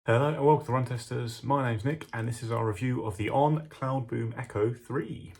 Hello and welcome to Run Testers. My name's Nick and this is our review of the On Cloudboom Echo 3.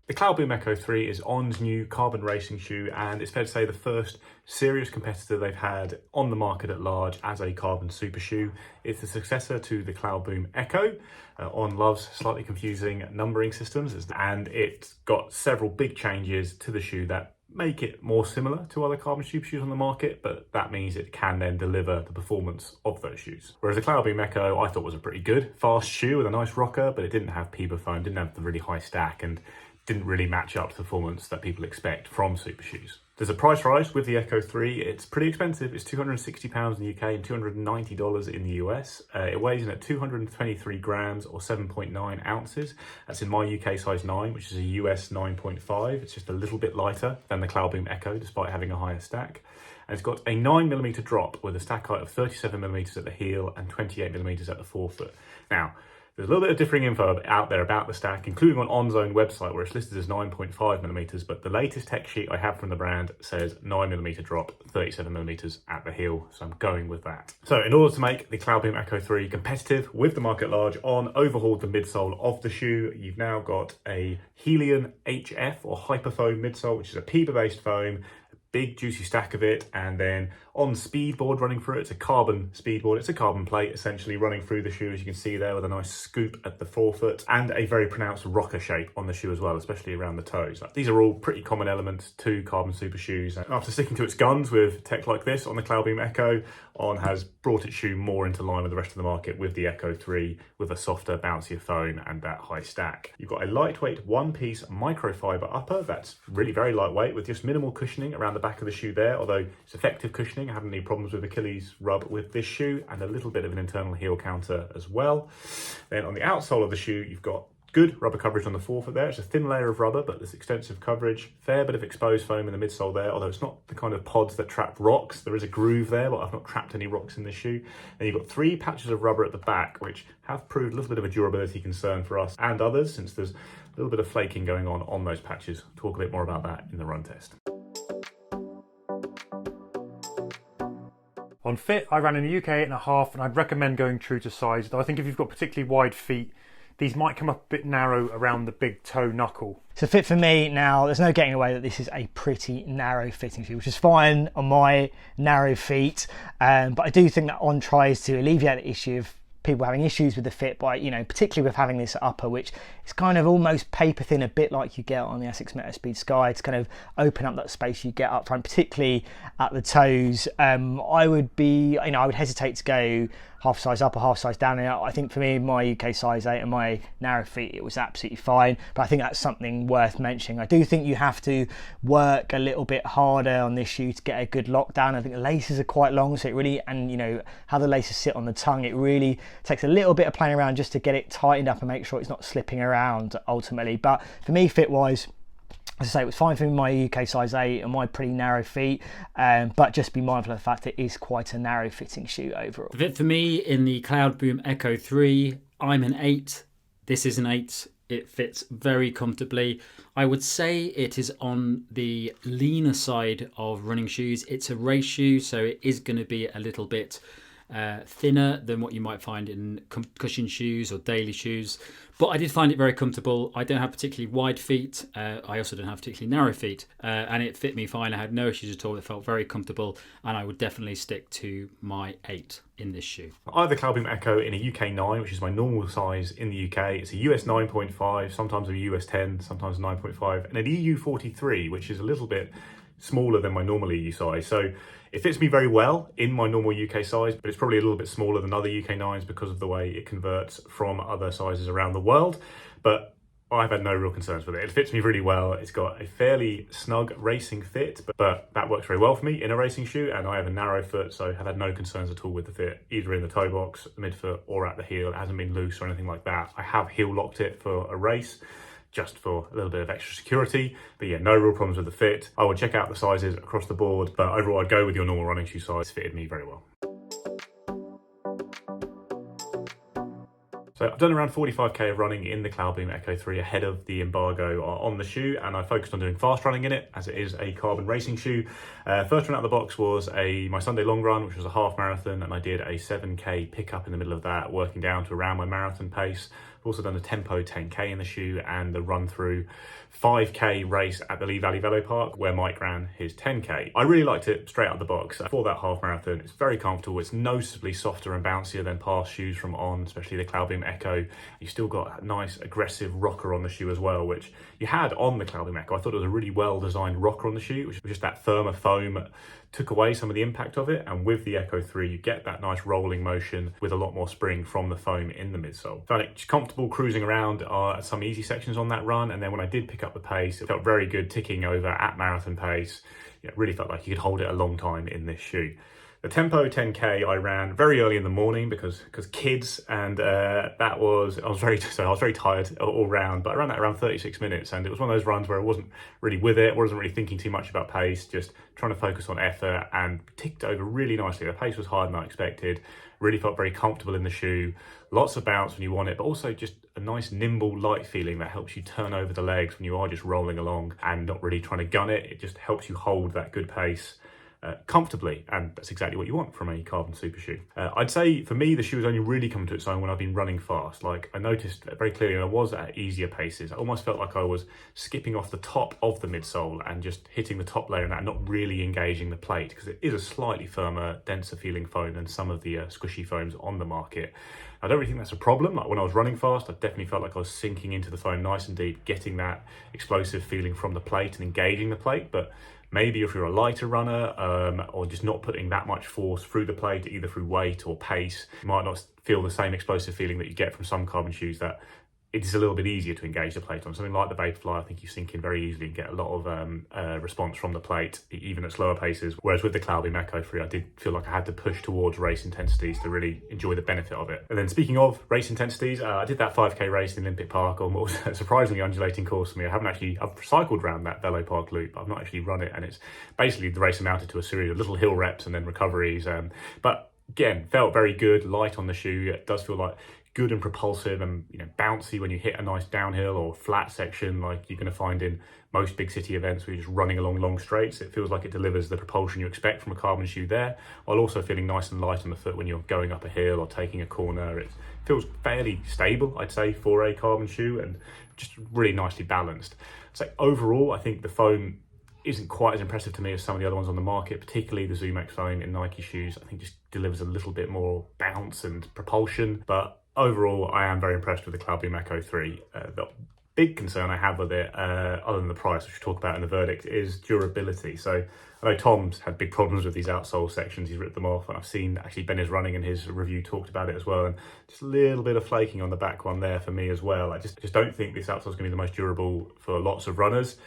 The Cloudboom Echo 3 is On's new carbon racing shoe, and it's fair to say the first serious competitor they've had on the market at large as a carbon super shoe. It's the successor to the Cloudboom Echo. On loves slightly confusing numbering systems, and it's got several big changes to the shoe that make it more similar to other carbon super shoes on the market, but that means it can then deliver the performance of those shoes. Whereas the Cloudboom Echo I thought was a pretty good, fast shoe with a nice rocker, but it didn't have PEBA foam, didn't have the really high stack, and didn't really match up to the performance that people expect from super shoes. There's a price rise with the Echo 3. It's pretty expensive. It's £260 in the UK and $290 in the US. It weighs in at 223 grams or 7.9 ounces. That's in my UK size 9, which is a US 9.5. It's just a little bit lighter than the Cloudboom Echo, despite having a higher stack. And it's got a 9mm drop with a stack height of 37mm at the heel and 28mm at the forefoot. Now, there's a little bit of differing info out there about the stack, including on On's own website where it's listed as 9.5mm, but the latest tech sheet I have from the brand says 9mm drop, 37mm at the heel, so I'm going with that. So in order to make the Cloudboom Echo 3 competitive with the market at large, On overhauled the midsole of the shoe. You've now got a Helion HF or Hyperfoam midsole, which is a PEBA-based foam, big juicy stack of it, and then On speedboard running through it. It's a carbon speedboard. It's a carbon plate essentially running through the shoe, as you can see there, with a nice scoop at the forefoot and a very pronounced rocker shape on the shoe as well, especially around the toes. These are all pretty common elements to carbon super shoes. And after sticking to its guns with tech like this on the Cloudboom Echo, On has brought its shoe more into line with the rest of the market with the Echo 3, with a softer, bouncier foam and that high stack. You've got a lightweight one-piece microfiber upper that's really very lightweight with just minimal cushioning around the back of the shoe there, although it's effective cushioning. I haven't any problems with Achilles rub with this shoe, and a little bit of an internal heel counter as well. Then on the outsole of the shoe, you've got good rubber coverage on the forefoot there. It's a thin layer of rubber, but there's extensive coverage. Fair bit of exposed foam in the midsole there, although it's not the kind of pods that trap rocks. There is a groove there, but I've not trapped any rocks in this shoe. And you've got 3 patches of rubber at the back, which have proved a little bit of a durability concern for us and others, since there's a little bit of flaking going on those patches. We'll talk a bit more about that in the run test. On fit, I ran in the UK 8.5, and I'd recommend going true to size, though I think if you've got particularly wide feet, these might come up a bit narrow around the big toe knuckle. So fit for me now, there's no getting away that this is a pretty narrow fitting shoe, which is fine on my narrow feet, but I do think that On tries to alleviate the issue of people having issues with the fit by, particularly with having this upper, which is kind of almost paper thin, a bit like you get on the Essex Metaspeed Sky, to kind of open up that space you get up front, particularly at the toes. I would hesitate to go half size up or half size down. And I think for me, my UK size 8 and my narrow feet, it was absolutely fine. But I think that's something worth mentioning. I do think you have to work a little bit harder on this shoe to get a good lockdown. I think the laces are quite long, so it really, and how the laces sit on the tongue, it really takes a little bit of playing around just to get it tightened up and make sure it's not slipping around ultimately. But for me, fit wise, as I say, it was fine for my UK size 8 and my pretty narrow feet, but just be mindful of the fact that it is quite a narrow fitting shoe overall. The fit for me in the Cloudboom Echo 3, I'm an 8. This is an 8. It fits very comfortably. I would say it is on the leaner side of running shoes. It's a race shoe, so it is going to be a little bit thinner than what you might find in cushion shoes or daily shoes, but I did find it very comfortable. I don't have particularly wide feet. I also don't have particularly narrow feet, and it fit me fine. I had no issues at all. It felt very comfortable, and I would definitely stick to my 8 in this shoe. I have the Cloudboom Echo in a UK 9, which is my normal size in the UK. It's a US 9.5, sometimes a US 10, sometimes a 9.5, and an EU 43, which is a little bit smaller than my normal EU size. So it fits me very well in my normal UK size, but it's probably a little bit smaller than other UK 9s because of the way it converts from other sizes around the world. But I've had no real concerns with it. It fits me really well. It's got a fairly snug racing fit, but that works very well for me in a racing shoe, and I have a narrow foot, so I've had no concerns at all with the fit, either in the toe box, midfoot, or at the heel. It hasn't been loose or anything like that. I have heel locked it for a race, just for a little bit of extra security, but yeah, no real problems with the fit. I would check out the sizes across the board, but overall I'd go with your normal running shoe size. It's fitted me very well. So So I've done around 45k of running in the Cloudboom Echo 3 ahead of the embargo on the shoe, and I focused on doing fast running in it as it is a carbon racing shoe. First run out of the box was my Sunday long run, which was a half marathon, and I did a 7k pickup in the middle of that, working down to around my marathon pace. I've also done a tempo 10k in the shoe and the run through 5k race at the Lee Valley Velo Park where Mike ran his 10k. I really liked it straight out of the box. For that half marathon, it's very comfortable. It's noticeably softer and bouncier than past shoes from On, especially the Cloudboom Echo. You've still got a nice aggressive rocker on the shoe as well, which you had on the Cloudboom Echo. I thought it was a really well designed rocker on the shoe, which was just that firmer foam took away some of the impact of it, and with the Echo 3 you get that nice rolling motion with a lot more spring from the foam in the midsole. Found it comfortable cruising around at some easy sections on that run, and then when I did pick up the pace, it felt very good ticking over at marathon pace. It really felt like you could hold it a long time in this shoe. The tempo 10k I ran very early in the morning because kids, and I was very tired all round, but I ran that around 36 minutes, and it was one of those runs where I wasn't really with it, wasn't really thinking too much about pace, just trying to focus on effort, and ticked over really nicely. The pace was higher than I expected, really felt very comfortable in the shoe, lots of bounce when you want it, but also just a nice nimble light feeling that helps you turn over the legs when you are just rolling along and not really trying to gun it. It just helps you hold that good pace comfortably, and that's exactly what you want from a carbon super shoe. I'd say for me the shoe has only really come to its own when I've been running fast. Like I noticed very clearly I was at easier paces. I almost felt like I was skipping off the top of the midsole and just hitting the top layer and that, not really engaging the plate, because it is a slightly firmer, denser feeling foam than some of the squishy foams on the market. I don't really think that's a problem. Like when I was running fast, I definitely felt like I was sinking into the foam nice and deep, getting that explosive feeling from the plate and engaging the plate. But maybe if you're a lighter runner or just not putting that much force through the plate, either through weight or pace, you might not feel the same explosive feeling that you get from some carbon shoes that it is a little bit easier to engage the plate on. Something like the Vaporfly, I think you sink in very easily and get a lot of response from the plate, even at slower paces. Whereas with the Cloudboom Echo 3, I did feel like I had to push towards race intensities to really enjoy the benefit of it. And then speaking of race intensities, I did that 5k race in Olympic Park on what was a surprisingly undulating course for me. I've cycled around that Velo Park loop, I've not actually run it, and it's basically the race amounted to a series of little hill reps and then recoveries. But again, felt very good, light on the shoe. It does feel like good and propulsive and bouncy when you hit a nice downhill or flat section like you're going to find in most big city events where you're just running along long straights. It feels like it delivers the propulsion you expect from a carbon shoe there, while also feeling nice and light on the foot when you're going up a hill or taking a corner. It feels fairly stable, I'd say, for a carbon shoe, and just really nicely balanced. So overall, I think the foam isn't quite as impressive to me as some of the other ones on the market, particularly the Zoom X foam in Nike shoes. I think just delivers a little bit more bounce and propulsion, but overall, I am very impressed with the Cloudboom Echo 3. The big concern I have with it, other than the price, which we'll talk about in the verdict, is durability. So I know Tom's had big problems with these outsole sections. He's ripped them off, and I've seen actually Ben is running in his review talked about it as well, and just a little bit of flaking on the back one there for me as well. I just don't think this outsole is going to be the most durable for lots of runners.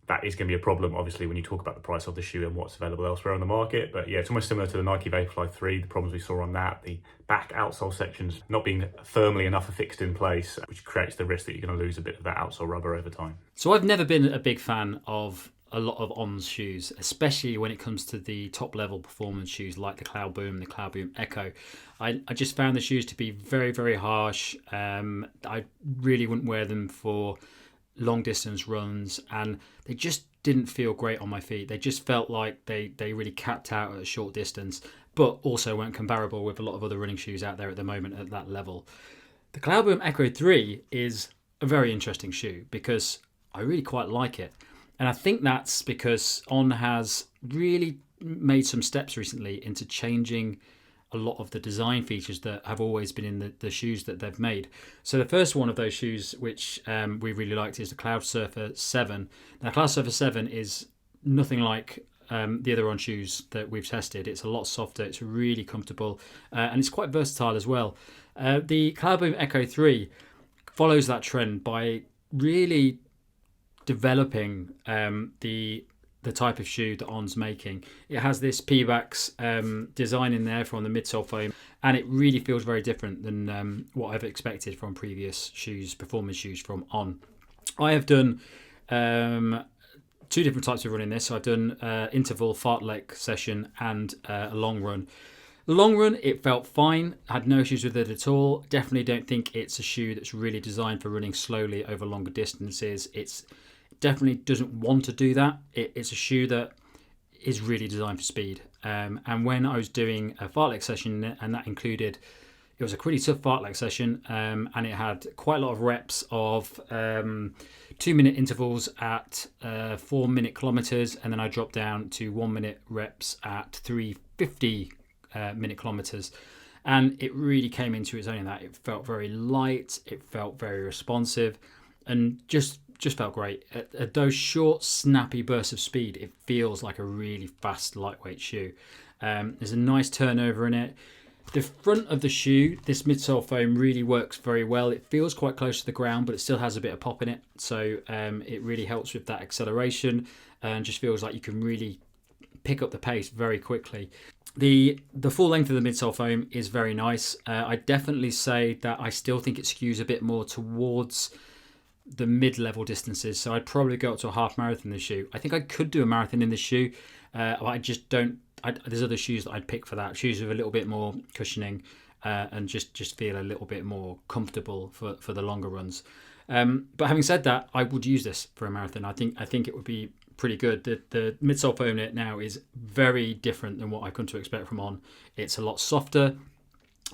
That is going to be a problem, obviously, when you talk about the price of the shoe and what's available elsewhere on the market. But yeah, it's almost similar to the Nike Vaporfly 3, the problems we saw on that, the back outsole sections not being firmly enough affixed in place, which creates the risk that you're going to lose a bit of that outsole rubber over time. So I've never been a big fan of a lot of On's shoes, especially when it comes to the top level performance shoes like the Cloudboom, the Cloudboom Echo. I just found the shoes to be very, very harsh. I really wouldn't wear them for long distance runs, and they just didn't feel great on my feet. They just felt like they really capped out at a short distance, but also weren't comparable with a lot of other running shoes out there at the moment at that level. The Cloudboom Echo 3 is a very interesting shoe because I really quite like it, and I think that's because On has really made some steps recently into changing a lot of the design features that have always been in the shoes that they've made. So the first one of those shoes, which we really liked, is the Cloudsurfer 7. Now, Cloudsurfer 7 is nothing like the other On shoes that we've tested. It's a lot softer, it's really comfortable, and it's quite versatile as well. The Cloudboom Echo 3 follows that trend by really developing the type of shoe that On's making. It has this PEBA-based design in there from the midsole foam, and it really feels very different than what I've expected from previous shoes, performance shoes from On. I have done two different types of running this. So I've done interval fartlek session and a long run. Long run, it felt fine. I had no issues with it at all. Definitely don't think it's a shoe that's really designed for running slowly over longer distances. It's definitely doesn't want to do that. It's a shoe that is really designed for speed. And when I was doing a fartlek session, and that included, it was a pretty tough fartlek session, and it had quite a lot of reps of 2-minute intervals at 4-minute kilometers, and then I dropped down to 1-minute reps at 350 minute kilometers, and it really came into its own in that. It felt very light, it felt very responsive, and just felt great. At those short, snappy bursts of speed, it feels like a really fast, lightweight shoe. There's a nice turnover in it. The front of the shoe, this midsole foam really works very well. It feels quite close to the ground, but it still has a bit of pop in it, so it really helps with that acceleration, and just feels like you can really pick up the pace very quickly. The full length of the midsole foam is very nice. I definitely say that I still think it skews a bit more towards the mid-level distances, so I'd probably go up to a half marathon in this shoe. I think I could do a marathon in this shoe, but I just don't. There's other shoes that I'd pick for that. Shoes with a little bit more cushioning and just feel a little bit more comfortable for the longer runs. But having said that, I would use this for a marathon. I think it would be pretty good. The midsole foam in it now is very different than what I come to expect from On. It's a lot softer,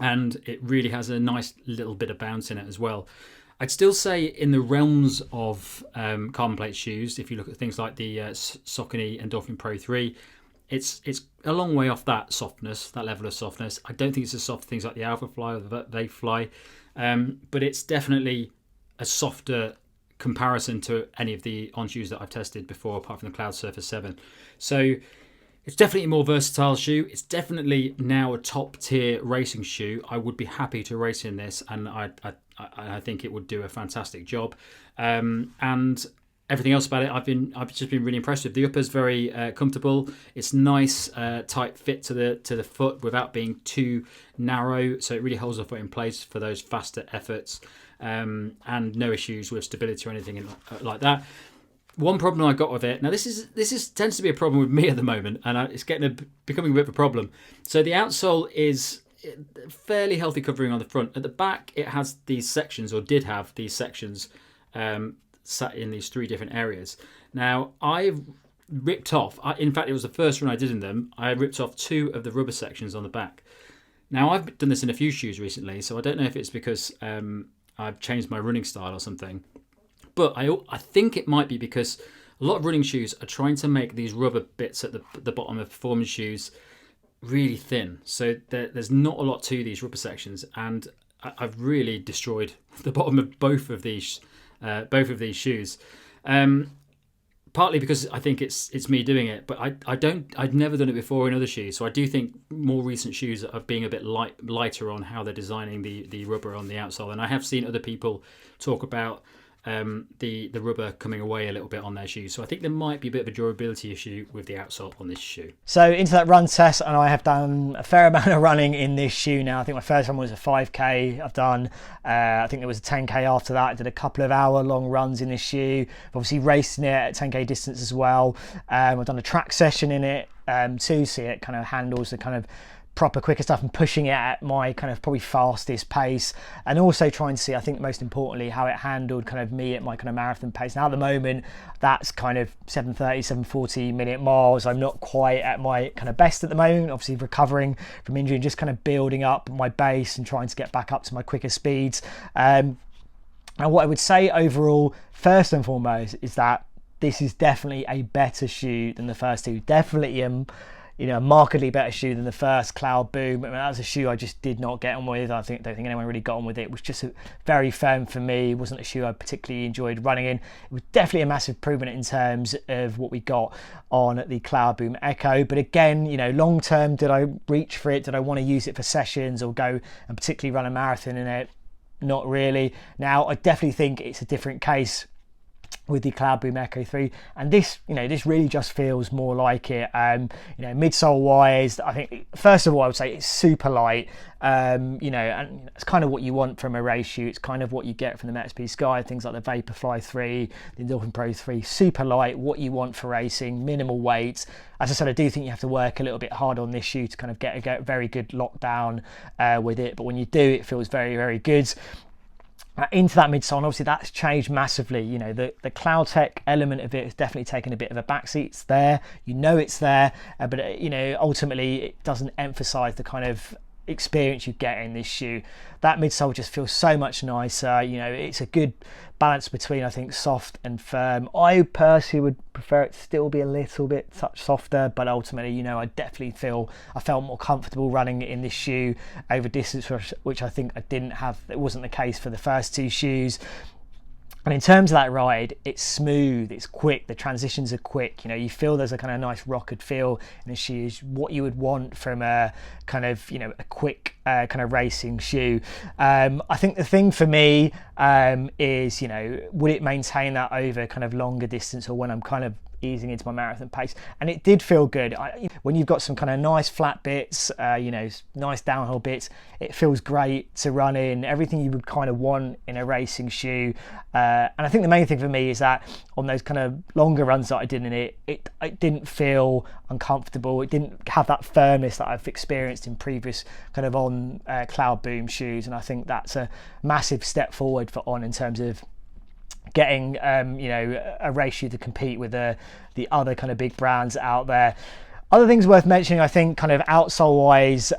and it really has a nice little bit of bounce in it as well. I'd still say in the realms of carbon plate shoes, if you look at things like the Saucony Endorphin Pro 3, it's a long way off that softness, that level of softness. I don't think it's as soft as things like the Alpha Fly or the Vape Fly, but it's definitely a softer comparison to any of the On shoes that I've tested before, apart from the Cloud Surface 7. So it's definitely a more versatile shoe. It's definitely now a top tier racing shoe. I would be happy to race in this, and I think it would do a fantastic job. And everything else about it, I've just been really impressed with. The upper's very comfortable. It's nice, tight fit to the foot without being too narrow, so it really holds the foot in place for those faster efforts. And no issues with stability or anything like that. One problem I got with it, now this tends to be a problem with me at the moment, and it's becoming a bit of a problem. So the outsole is fairly healthy covering on the front. At the back, it has these sections, or did have these sections, sat in these 3 different areas. Now I've ripped off. In fact, it was the first run I did in them. I ripped off 2 of the rubber sections on the back. Now I've done this in a few shoes recently, so I don't know if it's because I've changed my running style or something. But I think it might be because a lot of running shoes are trying to make these rubber bits at the bottom of performance shoes really thin. So there's not a lot to these rubber sections, and I've really destroyed the bottom of both of these shoes. Partly because I think it's me doing it, but I'd never done it before in other shoes. So I do think more recent shoes are being a bit lighter on how they're designing the rubber on the outsole. And I have seen other people talk about the rubber coming away a little bit on their shoes. So I think there might be a bit of a durability issue with the outsole on this shoe. So into that run test, and I have done a fair amount of running in this shoe now. I think my first run was a 5k. I've done, I think there was a 10k after that. I did a couple of hour-long runs in this shoe. I've obviously raced in it at 10k distance as well. I've done a track session in it too, so it kind of handles the kind of proper quicker stuff and pushing it at my kind of probably fastest pace, and also trying to see, I think most importantly, how it handled kind of me at my kind of marathon pace. Now at the moment that's kind of 7:30, 7:40 minute miles. I'm not quite at my kind of best at the moment, obviously recovering from injury and just kind of building up my base and trying to get back up to my quicker speeds. And what I would say overall, first and foremost, is that this is definitely a better shoe than the first 2. Definitely a markedly better shoe than the first Cloudboom. I mean, that was a shoe I just did not get on with. don't think anyone really got on with it. It was just very firm for me. It wasn't a shoe I particularly enjoyed running in. It was definitely a massive improvement in terms of what we got on the Cloudboom Echo. But again, long term, did I reach for it? Did I want to use it for sessions or go and particularly run a marathon in it? Not really. Now, I definitely think it's a different case with the Cloudboom Echo 3, and this really just feels more like it. Midsole wise, I think first of all I would say it's super light, and it's kind of what you want from a race shoe. It's kind of what you get from the MXP Sky, things like the Vaporfly 3, the Endorphin Pro 3, super light, what you want for racing, minimal weight. As I said, I do think you have to work a little bit hard on this shoe to kind of get a very good lockdown with it, but when you do, it feels very, very good. Into that midsole, and obviously that's changed massively. The CloudTech element of it has definitely taken a bit of a backseat. It's there, it's there, but ultimately it doesn't emphasize the kind of experience you get in this shoe. That midsole just feels so much nicer. It's a good balance between, I think, soft and firm. I personally would prefer it to still be a little bit touch softer, but ultimately, I definitely I felt more comfortable running in this shoe over distance, which I think I didn't have. It wasn't the case for the first two shoes. And in terms of that ride, it's smooth, it's quick, the transitions are quick. You feel there's a kind of nice rockered feel in the shoes, what you would want from a kind of, a quick kind of racing shoe. I think the thing for me is, would it maintain that over kind of longer distance, or when I'm kind of easing into my marathon pace? And it did feel good. When you've got some kind of nice flat bits, nice downhill bits, it feels great to run in, everything you would kind of want in a racing shoe. And I think the main thing for me is that on those kind of longer runs that I did in it didn't feel uncomfortable. It didn't have that firmness that I've experienced in previous kind of On Cloudboom shoes, and I think that's a massive step forward for On in terms of getting a race shoe to compete with the other kind of big brands out there. Other things worth mentioning, I think, kind of outsole wise,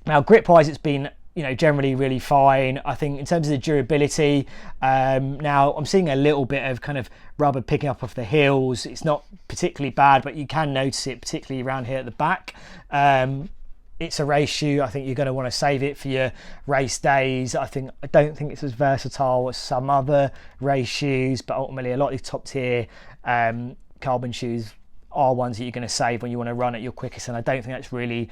now grip wise it's been generally really fine. I think in terms of the durability, now I'm seeing a little bit of kind of rubber picking up off the heels. It's not particularly bad, but you can notice it particularly around here at the back. It's a race shoe. I think you're going to want to save it for your race days. I don't think it's as versatile as some other race shoes, but ultimately a lot of these top tier carbon shoes are ones that you're going to save when you want to run at your quickest, and I don't think that's really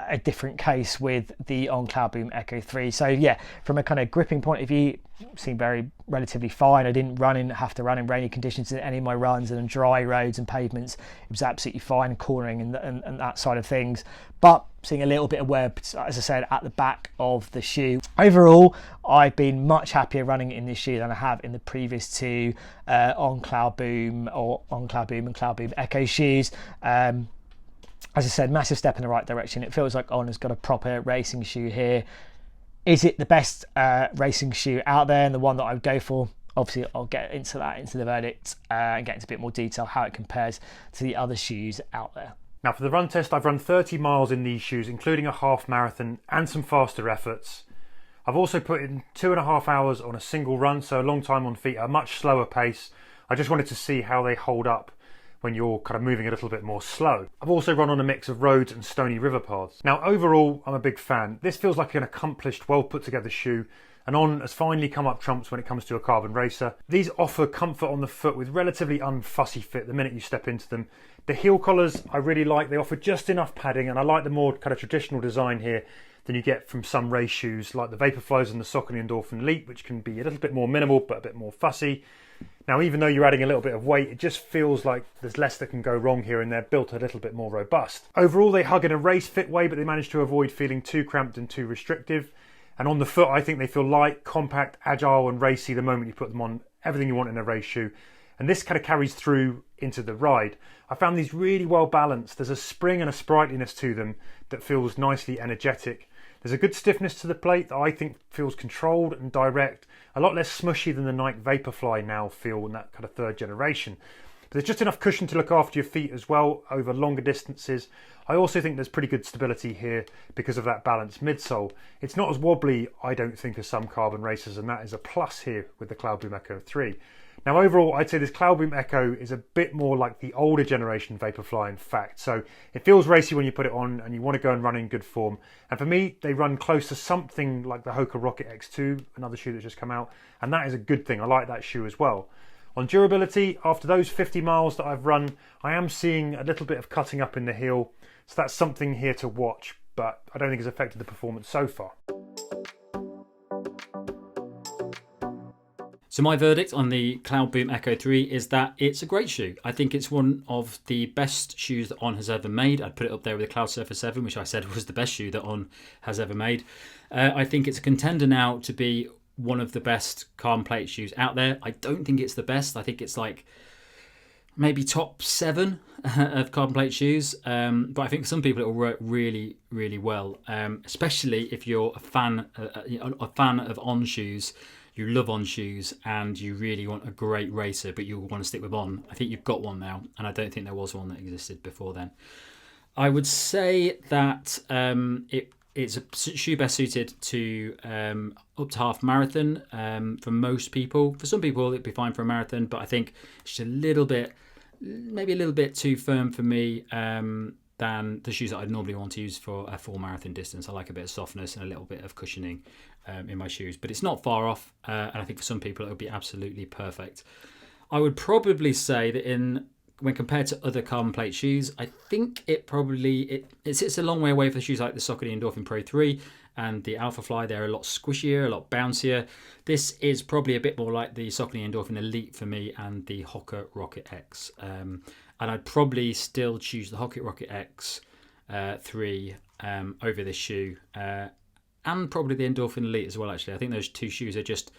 a different case with the On Cloudboom Echo 3. So yeah, from a kind of gripping point of view, seemed relatively fine. I didn't have to run in rainy conditions in any of my runs, and on dry roads and pavements it was absolutely fine, cornering and that side of things. But seeing a little bit of wear, as I said, at the back of the shoe. Overall, I've been much happier running in this shoe than I have in the previous two On Cloudboom and Cloudboom Echo shoes. As I said, massive step in the right direction. It feels like On has got a proper racing shoe here. Is it the best racing shoe out there and the one that I would go for? Obviously, I'll get into the verdict and get into a bit more detail how it compares to the other shoes out there. Now for the run test, I've run 30 miles in these shoes, including a half marathon and some faster efforts. I've also put in 2.5 hours on a single run, so a long time on feet at a much slower pace. I just wanted to see how they hold up when you're kind of moving a little bit more slow. I've also run on a mix of roads and stony river paths. Now overall, I'm a big fan. This feels like an accomplished, well put together shoe, and On has finally come up trumps when it comes to a carbon racer. These offer comfort on the foot with relatively unfussy fit the minute you step into them. The heel collars I really like. They offer just enough padding, and I like the more kind of traditional design here than you get from some race shoes like the Vaporflies and the Saucony Endorphin Elite, which can be a little bit more minimal but a bit more fussy. Now, even though you're adding a little bit of weight, it just feels like there's less that can go wrong here, and they're built a little bit more robust. Overall, they hug in a race fit way, but they manage to avoid feeling too cramped and too restrictive. And on the foot, I think they feel light, compact, agile and racy the moment you put them on. Everything you want in a race shoe. And this kind of carries through into the ride. I found these really well balanced. There's a spring and a sprightliness to them that feels nicely energetic. There's a good stiffness to the plate that I think feels controlled and direct, a lot less smushy than the Nike Vaporfly now feel in that kind of third generation. But there's just enough cushion to look after your feet as well over longer distances. I also think there's pretty good stability here because of that balanced midsole. It's not as wobbly, I don't think, as some carbon racers, and that is a plus here with the Cloudboom Echo 3. Now overall, I'd say this Cloudboom Echo is a bit more like the older generation Vaporfly in fact. So it feels racy when you put it on and you want to go and run in good form. And for me, they run close to something like the Hoka Rocket X2, another shoe that's just come out. And that is a good thing. I like that shoe as well. On durability, after those 50 miles that I've run, I am seeing a little bit of cutting up in the heel. So that's something here to watch, but I don't think it's affected the performance so far. So my verdict on the Cloudboom Echo 3 is that it's a great shoe. I think it's one of the best shoes that On has ever made. I'd put it up there with the Cloud Surfer 7, which I said was the best shoe that On has ever made. I think it's a contender now to be one of the best carbon plate shoes out there. I don't think it's the best. I think it's like maybe top 7 of carbon plate shoes. But I think for some people it will work really, really well, especially if you're a fan of On shoes. You love On shoes and you really want a great racer, but you want to stick with On. I think you've got one now, and I don't think there was one that existed before then. I would say that it's a shoe best suited to up to half marathon for most people. For some people, it'd be fine for a marathon, but I think it's just maybe a little bit too firm for me than the shoes that I'd normally want to use for a full marathon distance. I like a bit of softness and a little bit of cushioning in my shoes, but it's not far off, and I think for some people it would be absolutely perfect. I would probably say that when compared to other carbon plate shoes, I think it sits a long way away for shoes like the Saucony Endorphin Pro 3 and the Alpha Fly. They're a lot squishier, a lot bouncier. This is probably a bit more like the Saucony Endorphin Elite for me and the Hoka Rocket X. And I'd probably still choose the Hoka Rocket X 3 over this shoe. And probably the Endorphin Elite as well, actually. I think those two shoes are just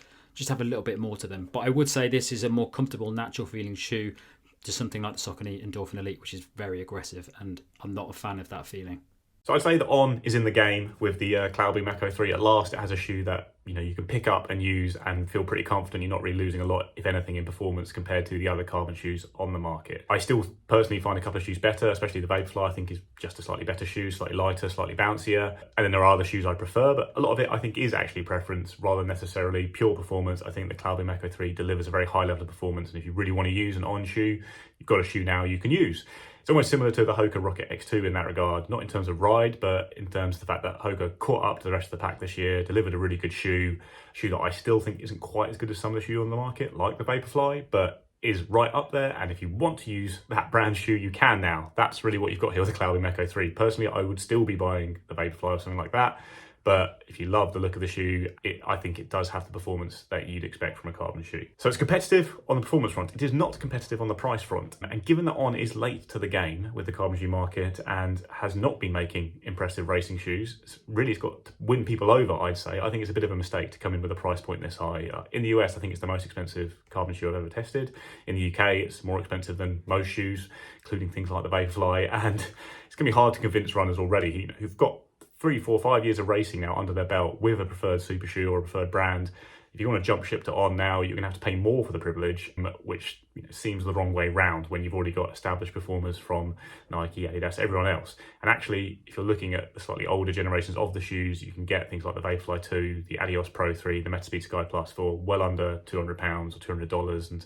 have a little bit more to them. But I would say this is a more comfortable, natural feeling shoe to something like the Saucony Endorphin Elite, which is very aggressive, and I'm not a fan of that feeling. So I'd say that On is in the game with the Cloudboom Echo 3. At last, it has a shoe that you can pick up and use and feel pretty confident you're not really losing a lot, if anything, in performance compared to the other carbon shoes on the market. I still personally find a couple of shoes better, especially the Vaporfly. I think is just a slightly better shoe, slightly lighter, slightly bouncier. And then there are other shoes I prefer, but a lot of it I think is actually preference rather than necessarily pure performance. I think the Cloudboom Echo 3 delivers a very high level of performance, and if you really want to use an On shoe, you've got a shoe now you can use. It's almost similar to the Hoka Rocket X2 in that regard, not in terms of ride, but in terms of the fact that Hoka caught up to the rest of the pack this year, delivered a really good shoe that I still think isn't quite as good as some of the shoes on the market, like the Vaporfly, but is right up there. And if you want to use that brand shoe, you can now. That's really what you've got here with the Cloudboom Echo 3. Personally, I would still be buying the Vaporfly or something like that. But if you love the look of the shoe, I think it does have the performance that you'd expect from a carbon shoe. So it's competitive on the performance front. It is not competitive on the price front. And given that On is late to the game with the carbon shoe market and has not been making impressive racing shoes, it's got to win people over, I'd say. I think it's a bit of a mistake to come in with a price point this high. In the US, I think it's the most expensive carbon shoe I've ever tested. In the UK, it's more expensive than most shoes, including things like the Vaporfly. And it's going to be hard to convince runners already who've got 3, 4, 5 years of racing now under their belt with a preferred super shoe or a preferred brand. If you want to jump ship to On now, you're going to have to pay more for the privilege, which seems the wrong way round when you've already got established performers from Nike, Adidas, everyone else. And actually, if you're looking at the slightly older generations of the shoes, you can get things like the Vaporfly 2, the Adios Pro 3, the Metaspeed Sky Plus for well under £200 or $200. And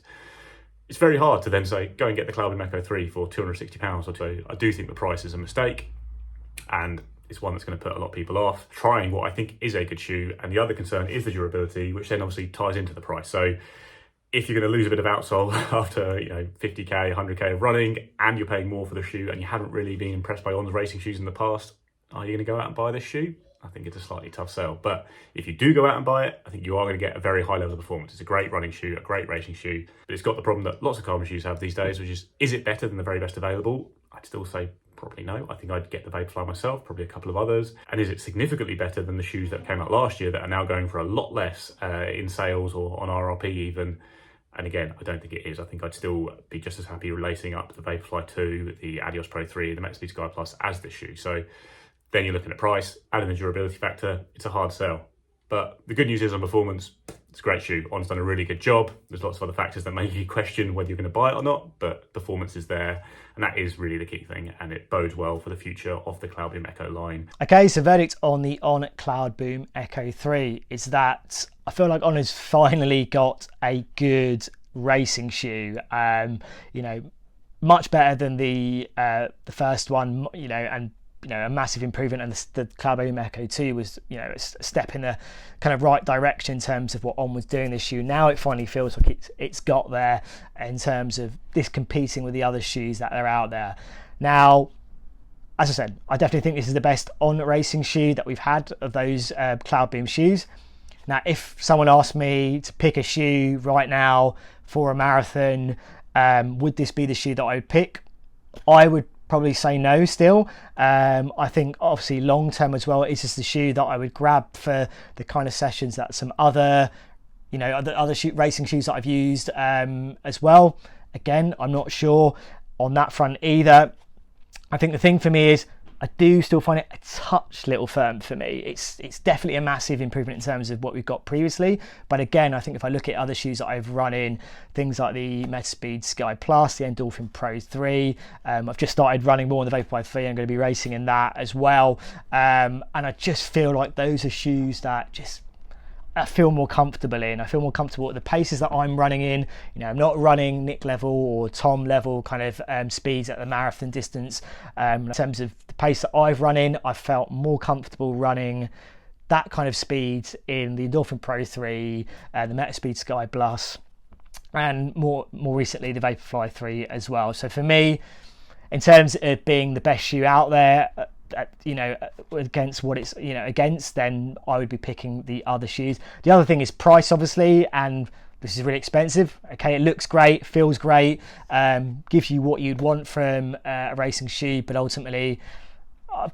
it's very hard to then say, go and get the Cloudboom Echo 3 for £260 or so. I do think the price is a mistake, and it's one that's going to put a lot of people off trying what I think is a good shoe. And the other concern is the durability, which then obviously ties into the price. So if you're going to lose a bit of outsole after 50k, 100k of running, and you're paying more for the shoe, and you haven't really been impressed by On's racing shoes in the past, are you going to go out and buy this shoe? I think it's a slightly tough sell. But if you do go out and buy it, I think you are going to get a very high level of performance. It's a great running shoe, a great racing shoe, but it's got the problem that lots of carbon shoes have these days, which is it better than the very best available? I'd still say probably no. I think I'd get the Vaporfly myself, probably a couple of others. And is it significantly better than the shoes that came out last year that are now going for a lot less in sales or on RRP even? And again, I don't think it is. I think I'd still be just as happy lacing up the Vaporfly 2, the Adios Pro 3, the Metaspeed Sky Plus as this shoe. So then you're looking at price, adding the durability factor, it's a hard sell. But the good news is on performance, it's a great shoe. On's done a really good job. There's lots of other factors that make you question whether you're going to buy it or not, but performance is there, and that is really the key thing, and it bodes well for the future of the Cloudboom Echo line. Okay, so verdict on the On Cloudboom Echo 3 is that I feel like On has finally got a good racing shoe. Much better than the first one, and a massive improvement, and the Cloudboom Echo 2 was a step in the kind of right direction in terms of what On was doing this shoe. Now it finally feels like it's got there in terms of this competing with the other shoes that are out there. Now, as I said, I definitely think this is the best On racing shoe that we've had of those Cloudboom shoes. Now, if someone asked me to pick a shoe right now for a marathon, would this be the shoe that I would pick? I would probably say no still. I think obviously long term as well, it's just the shoe that I would grab for the kind of sessions that some other, racing shoes that I've used as well. Again, I'm not sure on that front either. I think the thing for me is I do still find it a touch little firm for me. It's definitely a massive improvement in terms of what we've got previously. But again, I think if I look at other shoes that I've run in, things like the Metaspeed Sky Plus, the Endorphin Pro 3, I've just started running more on the Vaporfly 3. I'm going to be racing in that as well. And I just feel like those are shoes that I feel more comfortable in. I feel more comfortable at the paces that I'm running in. I'm not running Nick level or Tom level kind of speeds at the marathon distance. In terms of the pace that I've run in, I felt more comfortable running that kind of speed in the Endorphin Pro 3, the Metaspeed Sky Plus, and more recently the Vaporfly 3 as well. So for me, in terms of being the best shoe out there, against what it's against, then I would be picking the other shoes. The other thing is price, obviously, and this is really expensive. Okay, it looks great, feels great, gives you what you'd want from a racing shoe, but ultimately,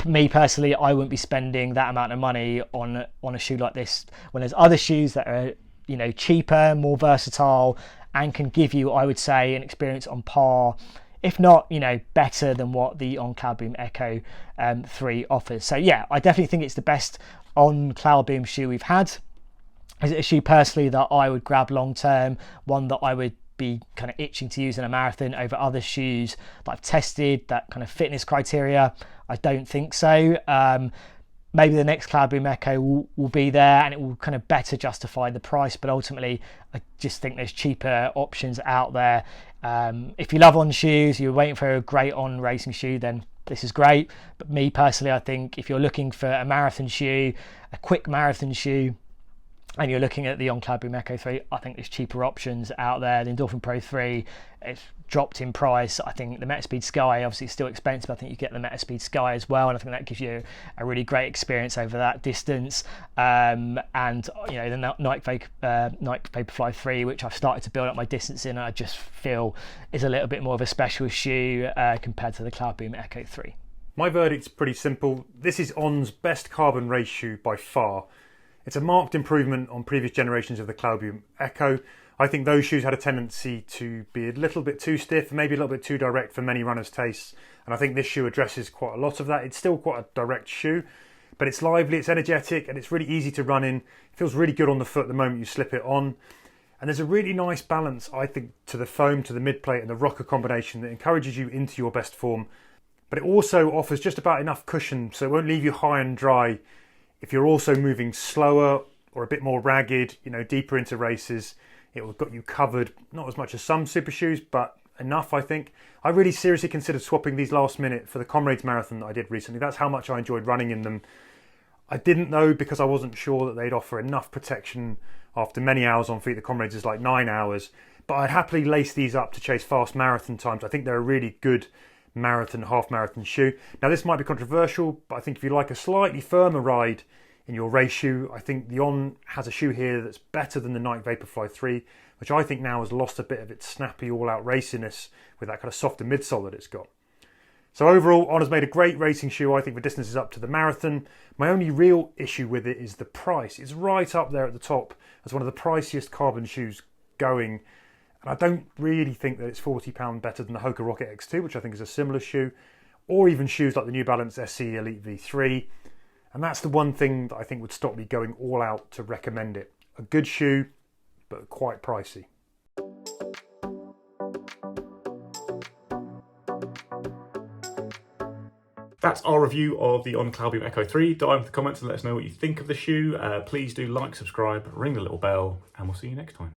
me personally, I wouldn't be spending that amount of money on a shoe like this when there's other shoes that are cheaper, more versatile, and can give you, I would say, an experience on par, if not, better than what the On Cloudboom Echo 3 offers. So yeah, I definitely think it's the best On Cloudboom shoe we've had. Is it a shoe personally that I would grab long term, one that I would be kind of itching to use in a marathon over other shoes that I've tested, that kind of fitness criteria? I don't think so. Maybe the next Cloudboom Echo will be there and it will kind of better justify the price, but ultimately I just think there's cheaper options out there. If you love On shoes, you're waiting for a great On racing shoe, then this is great. But me personally, I think if you're looking for a marathon shoe, a quick marathon shoe, and you're looking at the On Cloudboom Echo 3, I think there's cheaper options out there. The Endorphin Pro 3, it's dropped in price. I think the Metaspeed Sky, obviously, is still expensive. I think you get the Metaspeed Sky as well, and I think that gives you a really great experience over that distance. And the Nike Vaporfly 3, which I've started to build up my distance in, I just feel is a little bit more of a special shoe compared to the Cloudboom Echo 3. My verdict's pretty simple. This is On's best carbon race shoe by far. It's a marked improvement on previous generations of the Cloudboom Echo. I think those shoes had a tendency to be a little bit too stiff, maybe a little bit too direct for many runners' tastes. And I think this shoe addresses quite a lot of that. It's still quite a direct shoe, but it's lively, it's energetic, and it's really easy to run in. It feels really good on the foot the moment you slip it on. And there's a really nice balance, I think, to the foam, to the mid-plate, and the rocker combination that encourages you into your best form. But it also offers just about enough cushion, so it won't leave you high and dry if you're also moving slower or a bit more ragged, deeper into races. It will got you covered, not as much as some super shoes, but enough, I think. I really seriously considered swapping these last minute for the Comrades Marathon that I did recently. That's how much I enjoyed running in them. I didn't know because I wasn't sure that they'd offer enough protection after many hours on feet. The Comrades is like 9 hours, but I'd happily lace these up to chase fast marathon times. I think they're a really good marathon, half marathon shoe. Now this might be controversial, but I think if you like a slightly firmer ride in your race shoe, I think the On has a shoe here that's better than the Nike Vaporfly 3, which I think now has lost a bit of its snappy all-out raciness with that kind of softer midsole that it's got. So overall, On has made a great racing shoe, I think, for distances up to the marathon. My only real issue with it is the price. It's right up there at the top as one of the priciest carbon shoes going. And I don't really think that it's £40 better than the Hoka Rocket X2, which I think is a similar shoe, or even shoes like the New Balance SC Elite V3. And that's the one thing that I think would stop me going all out to recommend it. A good shoe, but quite pricey. That's our review of the On Cloudboom Echo 3. Dive into the comments and let us know what you think of the shoe. Please do like, subscribe, ring the little bell, and we'll see you next time.